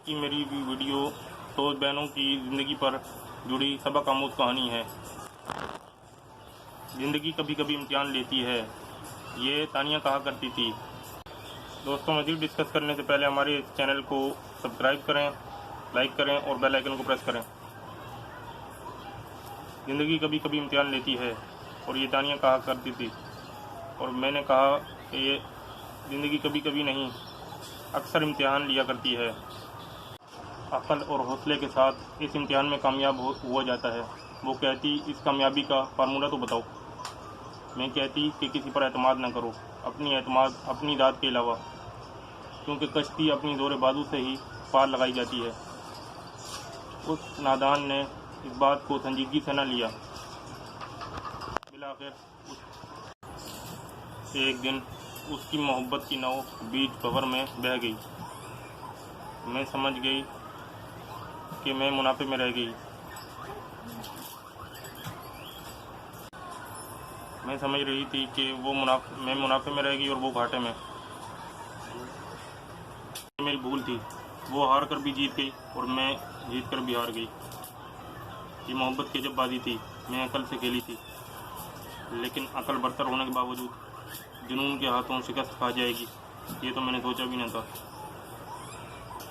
कि मेरी वीडियो दोस्त बहनों की ज़िंदगी पर जुड़ी सबक आमूज़ कहानी है। ज़िंदगी कभी कभी इम्तिहान लेती है, ये तानिया कहा करती थी। दोस्तों, मज़ीद डिस्कस करने से पहले हमारे इस चैनल को सब्सक्राइब करें, लाइक करें और बेल आइकन को प्रेस करें। ज़िंदगी कभी कभी इम्तिहान लेती है और ये तानिया कहा करती थी। और मैंने कहा कि ये ज़िंदगी कभी कभी नहीं, अक्सर इम्तिहान लिया करती है। अक्ल और हौसले के साथ इस इम्तिहान में कामयाब हुआ जाता है। वो कहती, इस कामयाबी का फार्मूला तो बताओ। मैं कहती कि किसी पर एतमाद न करो, अपनी दाद के अलावा, क्योंकि कश्ती अपनी ज़ोर बाजू से ही पार लगाई जाती है। उस नादान ने इस बात को संजीदगी से न लिया। बिलाखिर एक दिन उसकी मोहब्बत की नाव बीच भंवर में बह गई। मैं समझ गई कि मैं मुनाफे में रह गई। मैं समझ रही थी कि मैं मुनाफे में रह गई और वो घाटे में। मेरी भूल थी। वो हार कर भी जीत गई और मैं जीत कर भी हार गई। ये मोहब्बत की जब बाजी थी। मैं अकल से खेली थी, लेकिन अकल बरतर होने के बावजूद जुनून के हाथों शिकस्त खा जाएगी, ये तो मैंने सोचा भी न था।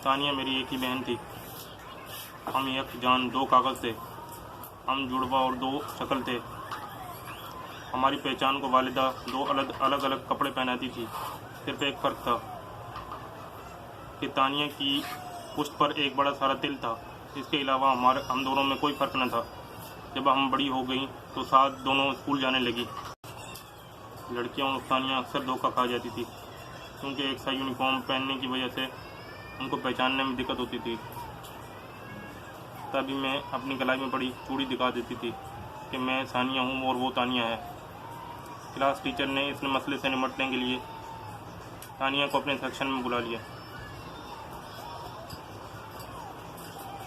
तानिया मेरी एक ही बहन थी। हम एक जान दो कागज़ थे। हम जुड़वा और दो शक्ल थे। हमारी पहचान को वालिदा दो अलग अलग कपड़े पहनाती थी। सिर्फ एक फ़र्क था कि तानिया की पुश्त पर एक बड़ा सारा तिल था। इसके अलावा हम दोनों में कोई फ़र्क न था। जब हम बड़ी हो गई तो साथ दोनों स्कूल जाने लगी। लड़कियां और तानिया अक्सर धोखा खा जाती थी, क्योंकि एक सा यूनिफॉर्म पहनने की वजह से उनको पहचानने में दिक्कत होती थी। तभी मैं अपनी गलाई में पड़ी चूड़ी दिखा देती थी कि मैं सानिया हूँ और वो तानिया है। क्लास टीचर ने इस मसले से निपटने के लिए तानिया को अपने सेक्शन में बुला लिया।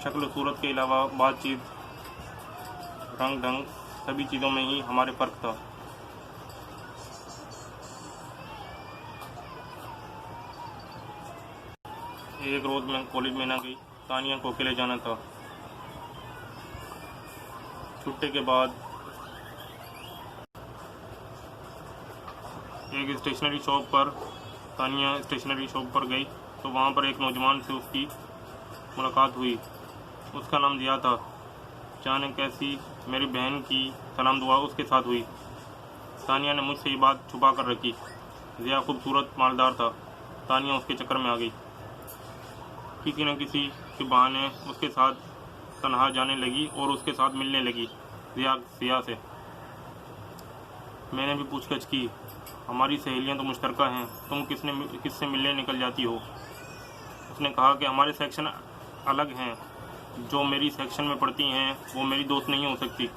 शक्ल सूरत के अलावा बातचीत, रंग ढंग, सभी चीज़ों में ही हमारे फ़र्क था। एक रोज़ मैं कॉलेज में ना गई। तानिया को अकेले जाना था। छुट्टी के बाद एक स्टेशनरी शॉप पर गई तो वहाँ पर एक नौजवान से उसकी मुलाकात हुई। उसका नाम ज़िया था। जाने कैसी मेरी बहन की सलाम दुआ उसके साथ हुई। तानिया ने मुझसे ये बात छुपा कर रखी। ज़िया खूबसूरत मालदार था। तानिया उसके चक्कर में आ गई। किसी न किसी के बहाने उसके साथ तन्हा जाने लगी और उसके साथ मिलने लगी ज़िया से। मैंने भी पूछताछ की। हमारी सहेलियां तो मुश्तरका हैं, तुम किससे मिलने निकल जाती हो? उसने कहा कि हमारे सेक्शन अलग हैं। जो मेरी सेक्शन में पढ़ती हैं वो मेरी दोस्त नहीं हो सकती,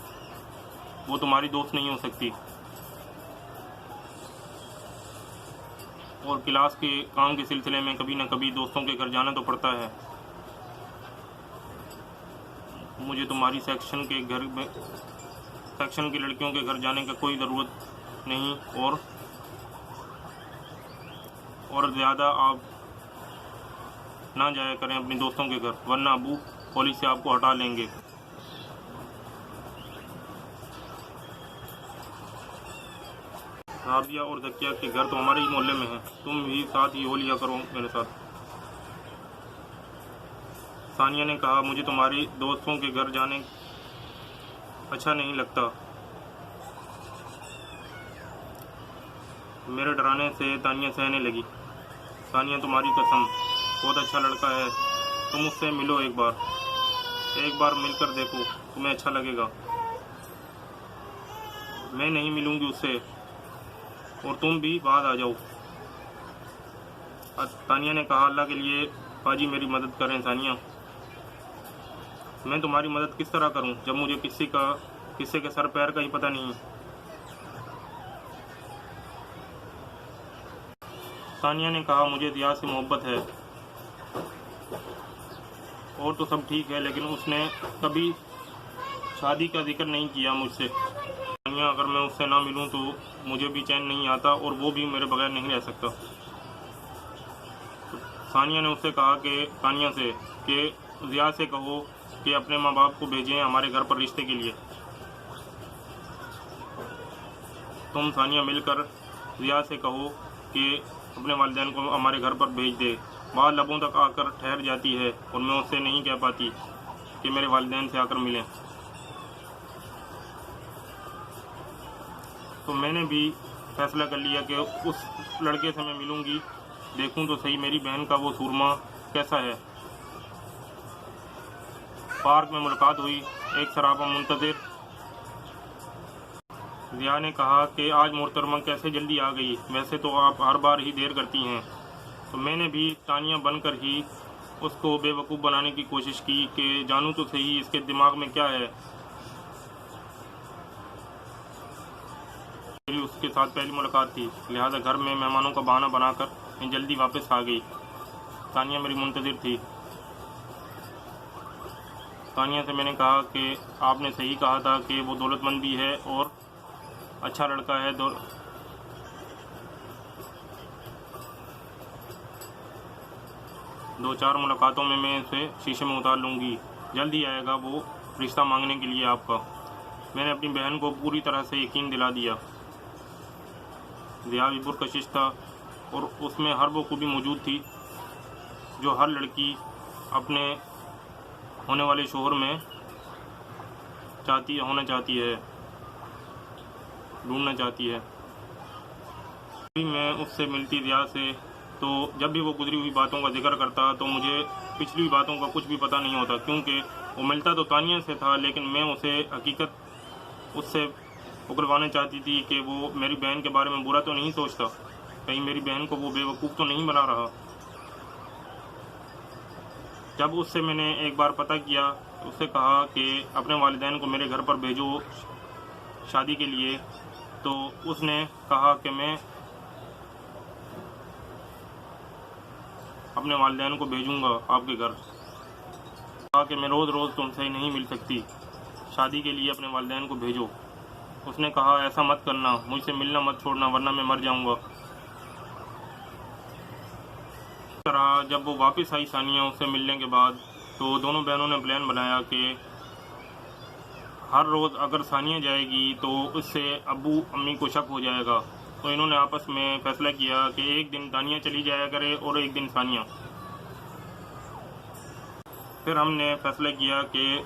वो तुम्हारी दोस्त नहीं हो सकती। और क्लास के काम के सिलसिले में कभी न कभी दोस्तों के घर जाना तो पड़ता है। मुझे तुम्हारी सेक्शन की लड़कियों के घर जाने का कोई ज़रूरत नहीं। और ज़्यादा आप ना जाया करें अपने दोस्तों के घर, वरना अबू पुलिस से आपको हटा लेंगे। राबिया और ज़किया के घर तो हमारे ही मोहल्ले में हैं। तुम भी साथ ही हो लिया करो मेरे साथ। सानिया ने कहा, मुझे तुम्हारी दोस्तों के घर जाने अच्छा नहीं लगता। मेरे डराने से तानिया सहने लगी। सानिया, तुम्हारी कसम, बहुत अच्छा लड़का है, तुम उससे मिलो एक बार मिलकर देखो, तुम्हें अच्छा लगेगा। मैं नहीं मिलूंगी उससे, और तुम भी बाद आ जाओ। तानिया ने कहा, अल्लाह के लिए पाजी मेरी मदद करें। सानिया, मैं तुम्हारी मदद किस तरह करूं जब मुझे किसी के सर पैर का ही पता नहीं। सानिया ने कहा, मुझे ज़िया से मोहब्बत है। और तो सब ठीक है, लेकिन उसने कभी शादी का जिक्र नहीं किया मुझसे। सानिया, अगर मैं उससे ना मिलूं तो मुझे भी चैन नहीं आता और वो भी मेरे बगैर नहीं रह सकता। सानिया ने उससे कहा कि तानिया से कि ज़िया से कहो कि अपने माँ बाप को भेजें हमारे घर पर रिश्ते के लिए। तुम सानिया मिलकर ज़िया से कहो कि अपने वालिदैन को हमारे घर पर भेज दे। वह लबों तक आकर ठहर जाती है और मैं उससे नहीं कह पाती कि मेरे वालिदैन से आकर मिलें। तो मैंने भी फैसला कर लिया कि उस लड़के से मैं मिलूंगी, देखूं तो सही मेरी बहन का वो सूरमा कैसा है। पार्क में मुलाकात हुई। एक सराबा मुंतज़िर ज़िया ने कहा कि आज मोहतरमा कैसे जल्दी आ गई, वैसे तो आप हर बार ही देर करती हैं। तो मैंने भी तानिया बनकर ही उसको बेवकूफ़ बनाने की कोशिश की कि जानूं तो सही इसके दिमाग में क्या है। मेरी उसके साथ पहली मुलाकात थी, लिहाजा घर में मेहमानों का बहाना बनाकर मैं जल्दी वापस आ गई। तानिया मेरी मुंतज़िर थी। तानिया से मैंने कहा कि आपने सही कहा था कि वो दौलतमंद भी है और अच्छा लड़का है। दो चार मुलाकातों में मैं उसे शीशे में उतार लूँगी। जल्द ही आएगा वो रिश्ता मांगने के लिए आपका। मैंने अपनी बहन को पूरी तरह से यकीन दिला दिया। ज़िया भी पुरकशिश था और उसमें हर वो खूबी मौजूद थी जो हर लड़की अपने होने वाले शोहर में होना चाहती है, ढूंढना चाहती है। मैं उससे मिलती ज़िया से तो जब भी वो गुजरी हुई बातों का जिक्र करता तो मुझे पिछली बातों का कुछ भी पता नहीं होता, क्योंकि वो मिलता तो तानिया से था लेकिन मैं उसे हकीकत उससे उगलवाना चाहती थी कि वो मेरी बहन के बारे में बुरा तो नहीं सोचता, कहीं मेरी बहन को वो बेवकूफ़ तो नहीं बना रहा। जब उससे मैंने एक बार पता किया, उससे कहा कि अपने वालिदैन को मेरे घर पर भेजो शादी के लिए, तो उसने कहा कि मैं अपने वालिदैन को भेजूंगा आपके घर। कहा कि मैं रोज़ रोज़ तुमसे नहीं मिल सकती, शादी के लिए अपने वालिदैन को भेजो। उसने कहा ऐसा मत करना, मुझसे मिलना मत छोड़ना वरना मैं मर जाऊंगा। तरह जब वो वापस आई सानिया उससे मिलने के बाद, तो दोनों बहनों ने प्लान बनाया कि हर रोज़ अगर सानिया जाएगी तो उससे अब्बू अम्मी को शक हो जाएगा। तो इन्होंने आपस में फैसला किया कि एक दिन तानिया चली जाया करे और एक दिन सानिया। फिर हमने फैसला किया कि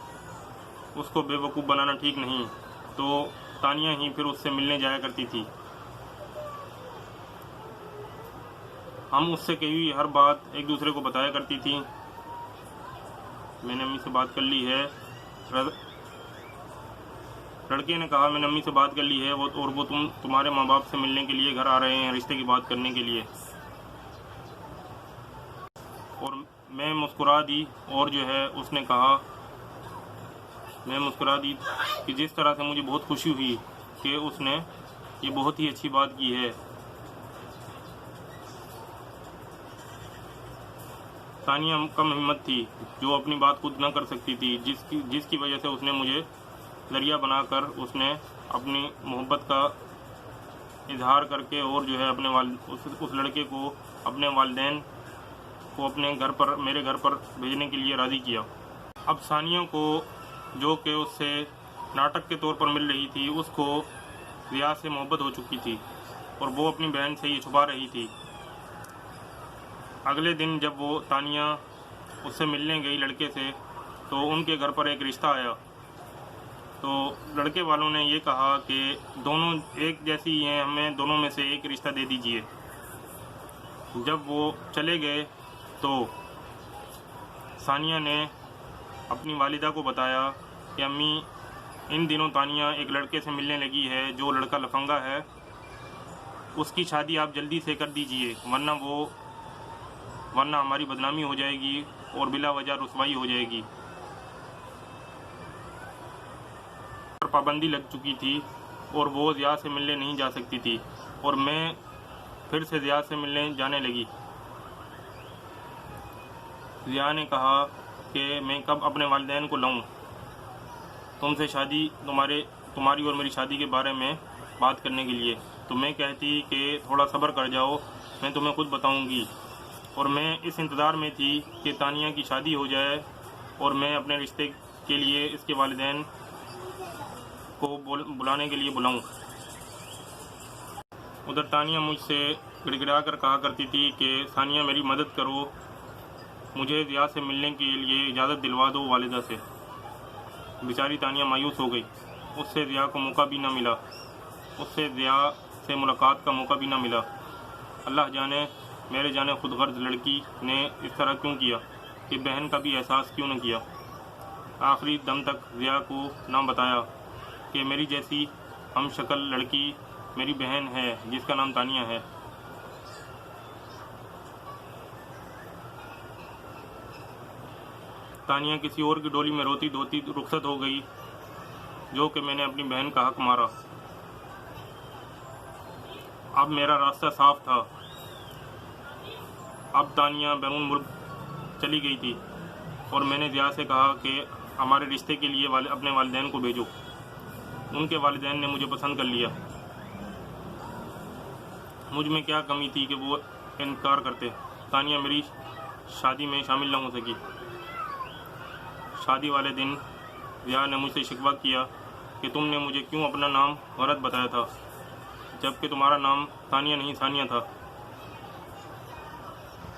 उसको बेवकूफ़ बनाना ठीक नहीं, तो तानिया ही फिर उससे मिलने जाया करती थी। हम उससे कही हुई हर बात एक दूसरे को बताया करती थी। मैंने अम्मी से बात कर ली है, लड़के ने कहा मैंने अम्मी से बात कर ली है वो तुम्हारे माँ बाप से मिलने के लिए घर आ रहे हैं, रिश्ते की बात करने के लिए। और मैं मुस्कुरा दी और जो है उसने कहा, मैं मुस्कुरा दी कि जिस तरह से मुझे बहुत खुशी हुई कि उसने ये बहुत ही अच्छी बात की है। तानिया कम हिम्मत थी जो अपनी बात खुद न कर सकती थी, जिसकी वजह से उसने मुझे जरिया बनाकर उसने अपनी मोहब्बत का इजहार करके और जो है अपने उस लड़के को अपने वालिदैन को अपने घर पर मेरे घर पर भेजने के लिए राज़ी किया। अब सानिया को जो कि उससे नाटक के तौर पर मिल रही थी, उसको ज़िया से मोहब्बत हो चुकी थी और वो अपनी बहन से ये छुपा रही थी। अगले दिन जब वो तानिया उससे मिलने गई लड़के से, तो उनके घर पर एक रिश्ता आया। तो लड़के वालों ने ये कहा कि दोनों एक जैसी ही हैं, हमें दोनों में से एक रिश्ता दे दीजिए। जब वो चले गए तो सानिया ने अपनी वालिदा को बताया कि अम्मी इन दिनों तानिया एक लड़के से मिलने लगी है, जो लड़का लफंगा है, उसकी शादी आप जल्दी से कर दीजिए वरना हमारी बदनामी हो जाएगी और बिला वजह रुसवाई हो जाएगी। पाबंदी लग चुकी थी और वो ज़िया से मिलने नहीं जा सकती थी और मैं फिर से ज़िया से मिलने जाने लगी। ज़िया ने कहा कि मैं कब अपने वालिदैन को लाऊं तुमसे शादी तुम्हारी और मेरी शादी के बारे में बात करने के लिए। तो मैं कहती कि थोड़ा सब्र कर जाओ, मैं तुम्हें खुद बताऊंगी। और मैं इस इंतज़ार में थी कि तानिया की शादी हो जाए और मैं अपने रिश्ते के लिए इसके वालिदैन को बुलाने के लिए बुलाऊं। उधर तानिया मुझसे गिड़गिड़ा कर कहा करती थी कि सानिया मेरी मदद करो, मुझे ज़िया से मिलने के लिए इजाज़त दिलवा दो वालिदा से। बेचारी तानिया मायूस हो गई। उससे ज़िया को मौका भी ना मिला, उससे ज़िया से मुलाकात का मौका भी ना मिला। अल्लाह जाने मेरे जाने खुदगर्ज लड़की ने इस तरह क्यों किया कि बहन का भी एहसास क्यों न किया। आखिरी दम तक ज़िया को ना बताया कि मेरी जैसी हम शक्ल लड़की मेरी बहन है जिसका नाम तानिया है। तानिया किसी और की डोली में रोती धोती रुखसत हो गई, जो कि मैंने अपनी बहन का हक मारा। अब मेरा रास्ता साफ था। अब तानिया बैरून मुल्क चली गई थी और मैंने ज़िया से कहा कि हमारे रिश्ते के लिए अपने वालिदैन को भेजो। उनके वालिदैन ने मुझे पसंद कर लिया। मुझ में क्या कमी थी कि वो इनकार करते। तानिया मेरी शादी में शामिल न हो सकी। शादी वाले दिन ज़िया ने मुझसे शिकवा किया कि तुमने मुझे क्यों अपना नाम गलत बताया था, जबकि तुम्हारा नाम तानिया नहीं सानिया था।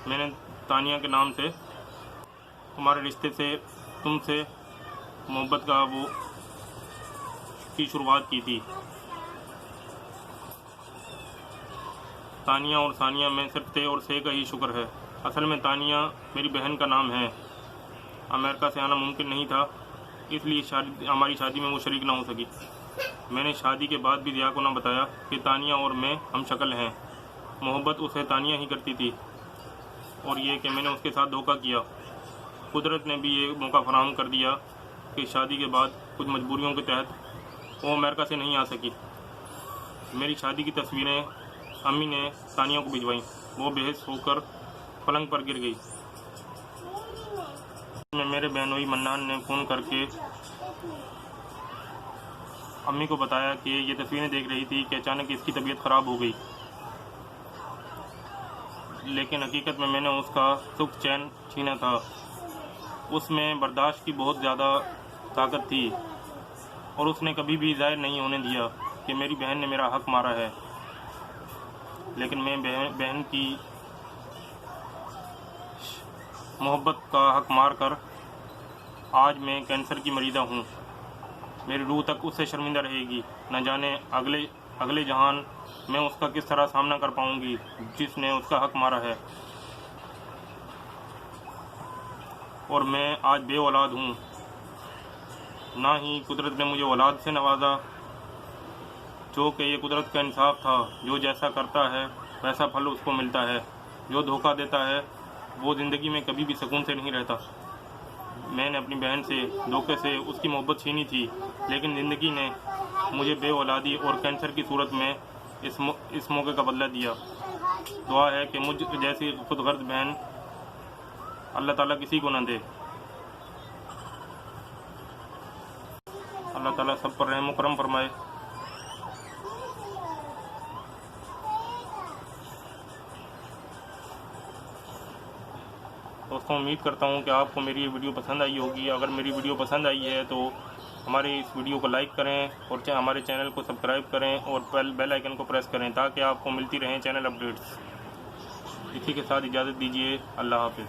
मैंने तानिया के नाम से तुम्हारे रिश्ते से तुमसे मोहब्बत का वो की शुरुआत की थी। तानिया और सानिया में सिर्फ ते और से का ही शुक्र है। असल में तानिया मेरी बहन का नाम है। अमेरिका से आना मुमकिन नहीं था, इसलिए हमारी शादी में वो शरीक ना हो सकी। मैंने शादी के बाद भी ज़िया को ना बताया कि तानिया और मैं हम शक्ल हैं। मोहब्बत उसे तानिया ही करती थी और ये कि मैंने उसके साथ धोखा किया। कुदरत ने भी ये मौका फराहम कर दिया कि शादी के बाद कुछ मजबूरियों के तहत वो अमेरिका से नहीं आ सकी। मेरी शादी की तस्वीरें अम्मी ने तानिया को भिजवाईं। वो बेहोश होकर पलंग पर गिर गई। मेरे बहनोई मन्नान ने फ़ोन करके अम्मी को बताया कि ये तस्वीरें देख रही थी कि अचानक इसकी तबीयत ख़राब हो गई। लेकिन हकीकत में मैंने उसका सुख चैन छीना था। उसमें बर्दाश्त की बहुत ज़्यादा ताकत थी और उसने कभी भी जाहिर नहीं होने दिया कि मेरी बहन ने मेरा हक मारा है। लेकिन मैं बहन की मोहब्बत का हक मार कर आज मैं कैंसर की मरीज़ा हूँ। मेरी रूह तक उससे शर्मिंदा रहेगी। न जाने अगले जहान मैं उसका किस तरह सामना कर पाऊँगी जिसने उसका हक मारा है। और मैं आज बे औलाद हूँ। ना ही कुदरत ने मुझे औलाद से नवाजा, जो कि ये कुदरत का इंसाफ था। जो जैसा करता है वैसा फल उसको मिलता है। जो धोखा देता है वो ज़िंदगी में कभी भी सुकून से नहीं रहता। मैंने अपनी बहन से धोखे से उसकी मोहब्बत छीनी थी, लेकिन ज़िंदगी ने मुझे बे औलादी और कैंसर की सूरत में इस मौके का बदला दिया। दुआ है कि मुझ जैसी खुदगर्ज बहन अल्लाह ताला किसी को न दे। अल्लाह ताला सब पर रहम करम फरमाए। दोस्तों, उम्मीद करता हूँ कि आपको मेरी ये वीडियो पसंद आई होगी। अगर मेरी वीडियो पसंद आई है तो हमारे इस वीडियो को लाइक करें और हमारे चैनल को सब्सक्राइब करें और बेल आइकन को प्रेस करें ताकि आपको मिलती रहें चैनल अपडेट्स। इसी के साथ इजाज़त दीजिए। अल्लाह हाफ़िज़।